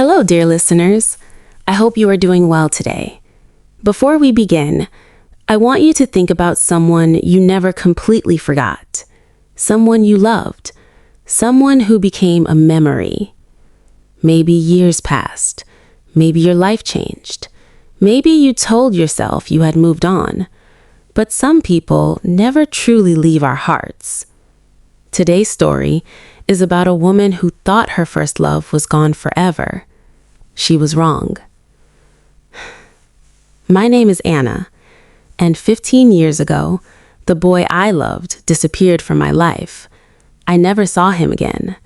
Hello, dear listeners. I hope you are doing well today. Before we begin, I want you to think about someone you never completely forgot, someone you loved, someone who became a memory. Maybe years passed, maybe your life changed, maybe you told yourself you had moved on, but some people never truly leave our hearts. Today's story is about a woman who thought her first love was gone forever. She was wrong. My name is Anna, and 15 years ago, the boy I loved disappeared from my life. I never saw him again.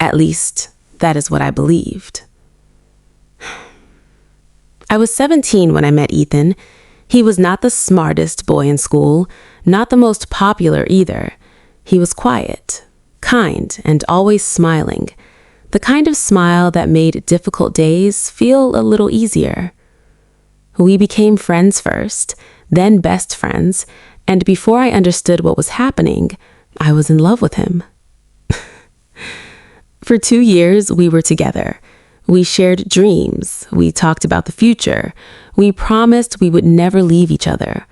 At least, that is what I believed. I was 17 when I met Ethan. He was not the smartest boy in school, not the most popular either. He was quiet, kind, and always smiling. The kind of smile that made difficult days feel a little easier. We became friends first, then best friends, and before I understood what was happening, I was in love with him. For 2 years, we were together. We shared dreams. We talked about the future. We promised we would never leave each other.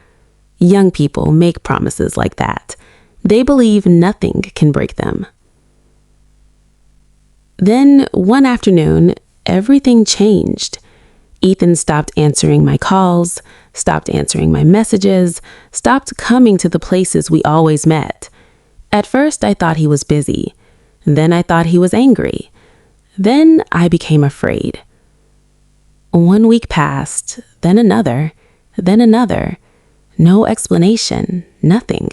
Young people make promises like that. They believe nothing can break them. Then, one afternoon, everything changed. Ethan stopped answering my calls, stopped answering my messages, stopped coming to the places we always met. At first, I thought he was busy. Then I thought he was angry. Then I became afraid. 1 week passed, then another, then another. No explanation, nothing.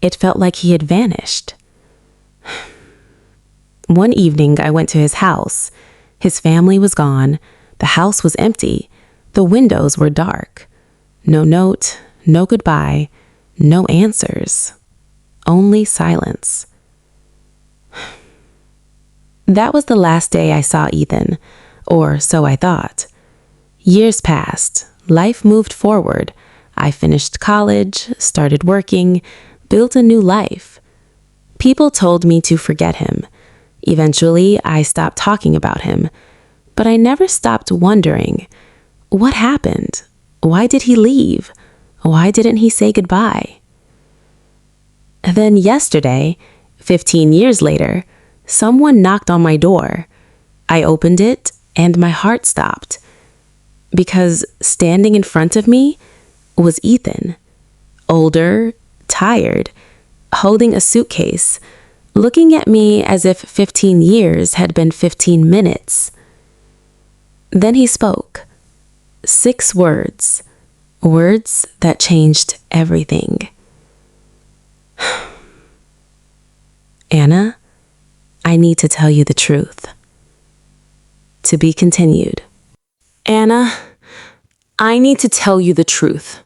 It felt like he had vanished. One evening, I went to his house. His family was gone. The house was empty. The windows were dark. No note, no goodbye, no answers. Only silence. That was the last day I saw Ethan, or so I thought. Years passed. Life moved forward. I finished college, started working, built a new life. People told me to forget him. Eventually, I stopped talking about him. But I never stopped wondering, what happened? Why did he leave? Why didn't he say goodbye? Then yesterday, 15 years later, someone knocked on my door. I opened it and my heart stopped. Because standing in front of me was Ethan. Older, tired, holding a suitcase, looking at me as if 15 years had been 15 minutes. Then he spoke. 6 words. Words that changed everything. Anna, I need to tell you the truth. To be continued. Anna, I need to tell you the truth.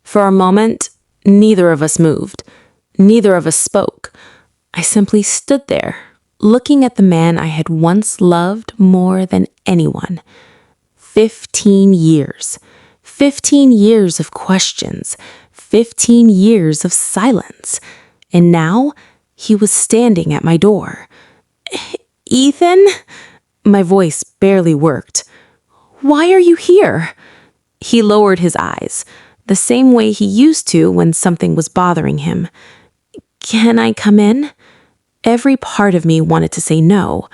For a moment, neither of us moved. Neither of us spoke. I simply stood there, looking at the man I had once loved more than anyone. 15 years. 15 years of questions. 15 years of silence. And now, he was standing at my door. Ethan? My voice barely worked. Why are you here? He lowered his eyes, the same way he used to when something was bothering him. Can I come in? Every part of me wanted to say no.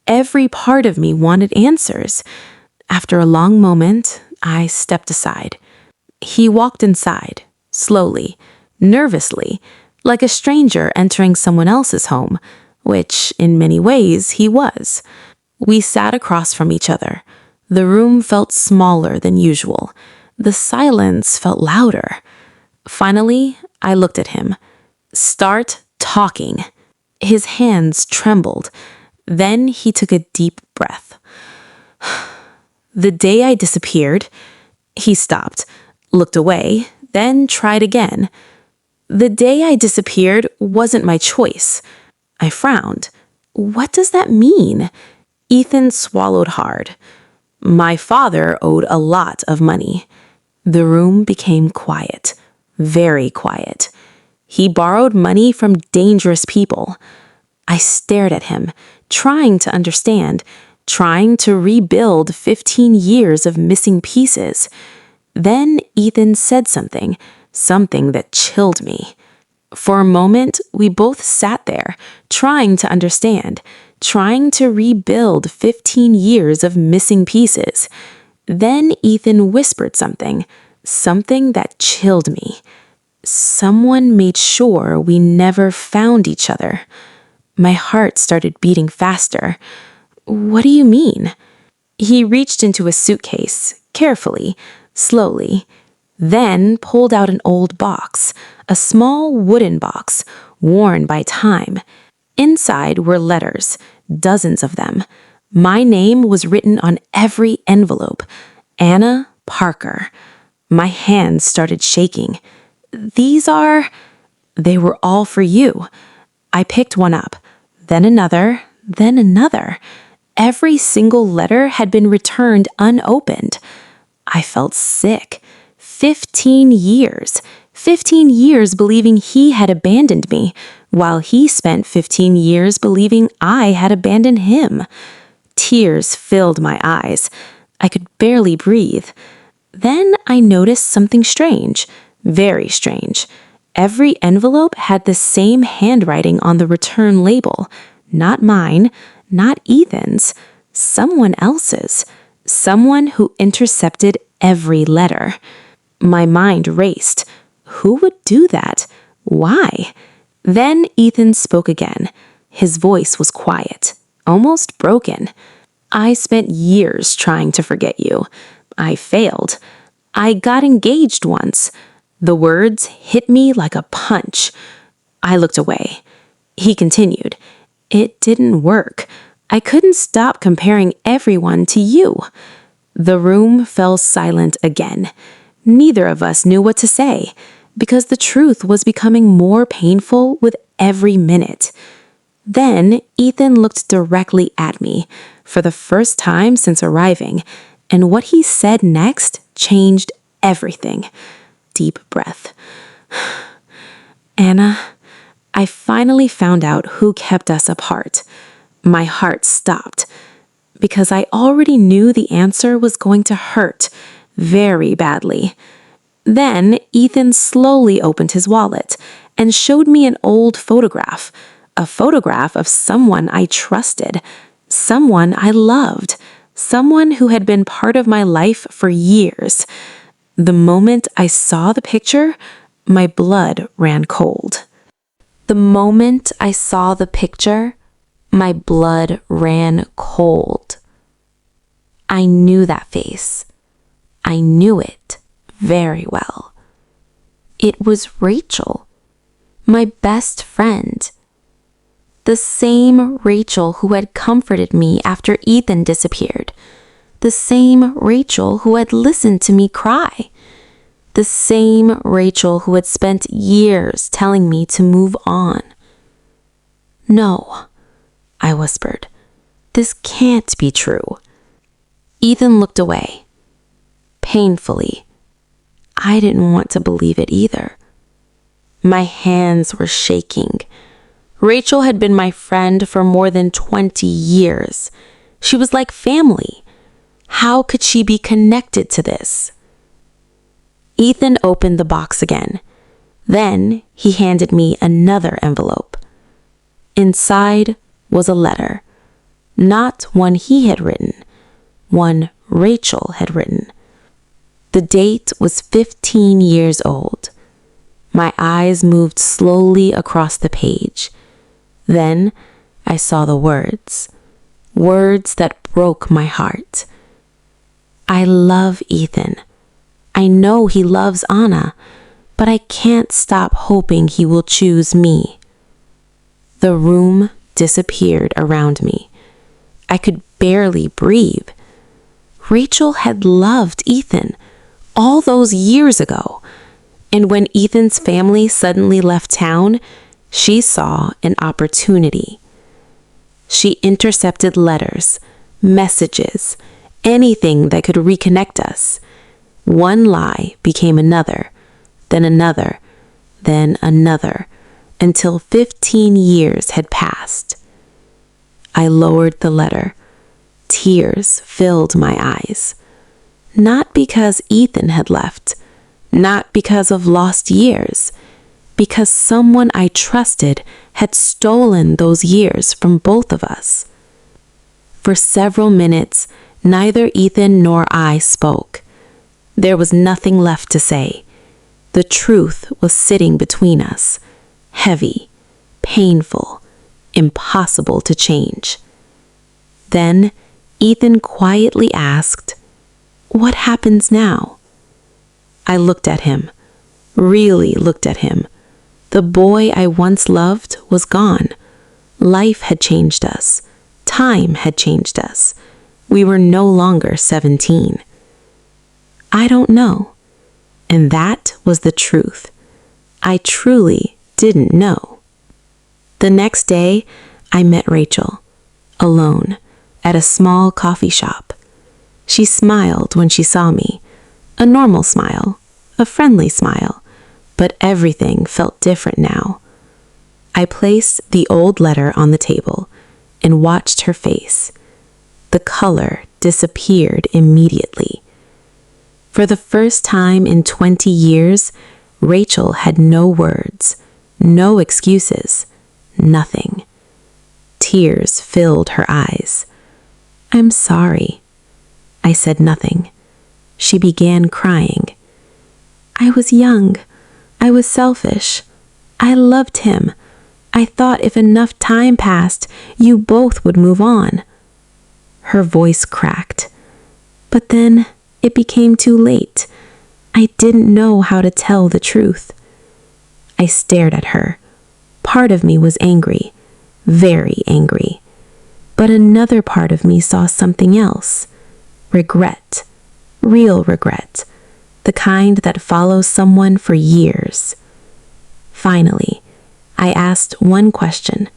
Every part of me wanted answers. After a long moment, I stepped aside. He walked inside, slowly, nervously, like a stranger entering someone else's home, which, in many ways, he was. We sat across from each other. The room felt smaller than usual. The silence felt louder. Finally, I looked at him. Start talking. His hands trembled. Then he took a deep breath. The day I disappeared, he stopped, looked away, then tried again. The day I disappeared wasn't my choice. I frowned. What does that mean? Ethan swallowed hard. My father owed a lot of money. The room became quiet, very quiet. He borrowed money from dangerous people. I stared at him, trying to understand, trying to rebuild 15 years of missing pieces. Then Ethan said something that chilled me. For a moment, we both sat there, trying to understand, trying to rebuild 15 years of missing pieces. Then Ethan whispered something that chilled me. Someone made sure we never found each other. My heart started beating faster. What do you mean? He reached into a suitcase, carefully, slowly, then pulled out an old box, a small wooden box, worn by time. Inside were letters, dozens of them. My name was written on every envelope. Anna Parker. My hands started shaking. They were all for you. I picked one up, then another, then another. Every single letter had been returned unopened. I felt sick. 15 years. 15 years believing he had abandoned me, while he spent 15 years believing I had abandoned him. Tears filled my eyes. I could barely breathe. Then I noticed something strange, very strange. Every envelope had the same handwriting on the return label. Not mine, not Ethan's, someone else's. Someone who intercepted every letter. My mind raced. Who would do that? Why? Then Ethan spoke again. His voice was quiet, almost broken. I spent years trying to forget you. I failed. I got engaged once. The words hit me like a punch. I looked away. He continued. It didn't work. I couldn't stop comparing everyone to you. The room fell silent again. Neither of us knew what to say, because the truth was becoming more painful with every minute. Then Ethan looked directly at me for the first time since arriving, and what he said next changed everything. Deep breath. Anna, I finally found out who kept us apart. My heart stopped because I already knew the answer was going to hurt very badly. Then Ethan slowly opened his wallet and showed me an old photograph, a photograph of someone I trusted, someone I loved, someone who had been part of my life for years. The moment I saw the picture, my blood ran cold. The moment I saw the picture, my blood ran cold. I knew that face. I knew it very well. It was Rachel, my best friend. The same Rachel who had comforted me after Ethan disappeared. The same Rachel who had listened to me cry. The same Rachel who had spent years telling me to move on. No, I whispered. This can't be true. Ethan looked away. Painfully. I didn't want to believe it either. My hands were shaking. Rachel had been my friend for more than 20 years. She was like family. How could she be connected to this? Ethan opened the box again. Then he handed me another envelope. Inside was a letter. Not one he had written, one Rachel had written. The date was 15 years old. My eyes moved slowly across the page. Then I saw the words that broke my heart. I love Ethan. I know he loves Anna, but I can't stop hoping he will choose me. The room disappeared around me. I could barely breathe. Rachel had loved Ethan all those years ago, and when Ethan's family suddenly left town, she saw an opportunity. She intercepted letters, messages, anything that could reconnect us. One lie became another, then another, then another, until 15 years had passed. I lowered the letter. Tears filled my eyes. Not because Ethan had left, not because of lost years, because someone I trusted had stolen those years from both of us. For several minutes, neither Ethan nor I spoke. There was nothing left to say. The truth was sitting between us, heavy, painful, impossible to change. Then Ethan quietly asked, "What happens now?" I looked at him, really looked at him. The boy I once loved was gone. Life had changed us. Time had changed us. We were no longer 17. I don't know. And that was the truth. I truly didn't know. The next day, I met Rachel, alone, at a small coffee shop. She smiled when she saw me, a normal smile, a friendly smile, but everything felt different now. I placed the old letter on the table and watched her face. The color disappeared immediately. For the first time in 20 years, Rachel had no words, no excuses, nothing. Tears filled her eyes. "I'm sorry." I said nothing. She began crying. "I was young. I was selfish. I loved him. I thought if enough time passed, you both would move on." Her voice cracked. But then it became too late. I didn't know how to tell the truth. I stared at her. Part of me was angry, very angry. But another part of me saw something else. Regret. Real regret. The kind that follows someone for years. Finally, I asked one question.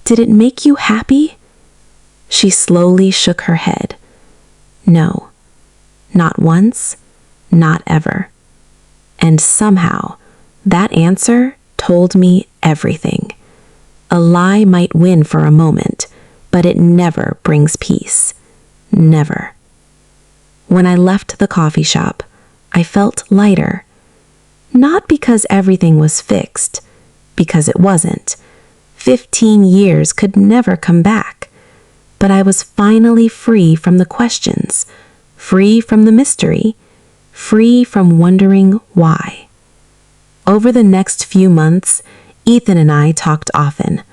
"Did it make you happy?" She slowly shook her head. "No. Not once, not ever." And somehow, that answer told me everything. A lie might win for a moment, but it never brings peace. Never. When I left the coffee shop, I felt lighter. Not because everything was fixed, because it wasn't. 15 years could never come back. But I was finally free from the questions, free from the mystery, free from wondering why. Over the next few months, Ethan and I talked often.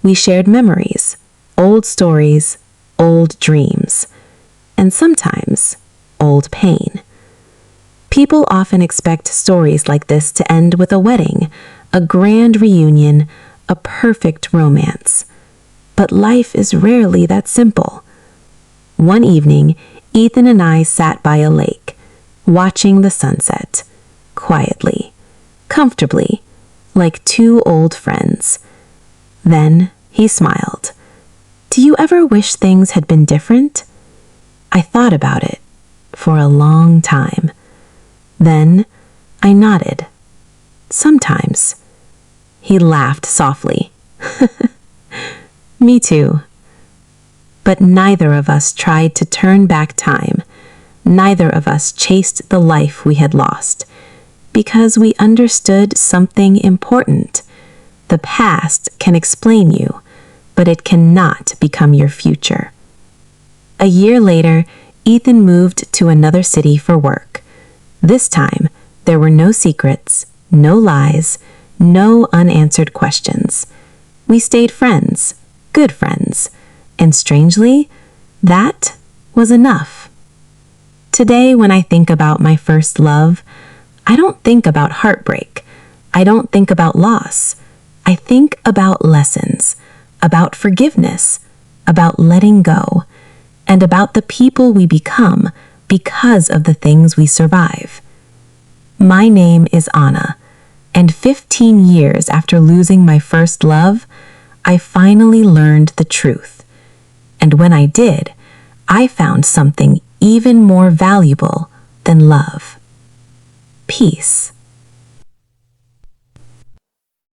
We shared memories, old stories, old dreams, and sometimes old pain. People often expect stories like this to end with a wedding, a grand reunion, a perfect romance. But life is rarely that simple. One evening, Ethan and I sat by a lake, watching the sunset, quietly, comfortably, like two old friends. Then he smiled. "Do you ever wish things had been different?" I thought about it for a long time. Then I nodded. "Sometimes." He laughed softly. "Me too." But neither of us tried to turn back time. Neither of us chased the life we had lost, because we understood something important. The past can explain you, but it cannot become your future. A year later, Ethan moved to another city for work. This time, there were no secrets, no lies, no unanswered questions. We stayed friends, good friends, and strangely, that was enough. Today, when I think about my first love, I don't think about heartbreak. I don't think about loss. I think about lessons, about forgiveness, about letting go, and about the people we become because of the things we survive. My name is Anna, and 15 years after losing my first love, I finally learned the truth. And when I did, I found something even more valuable than love. Peace.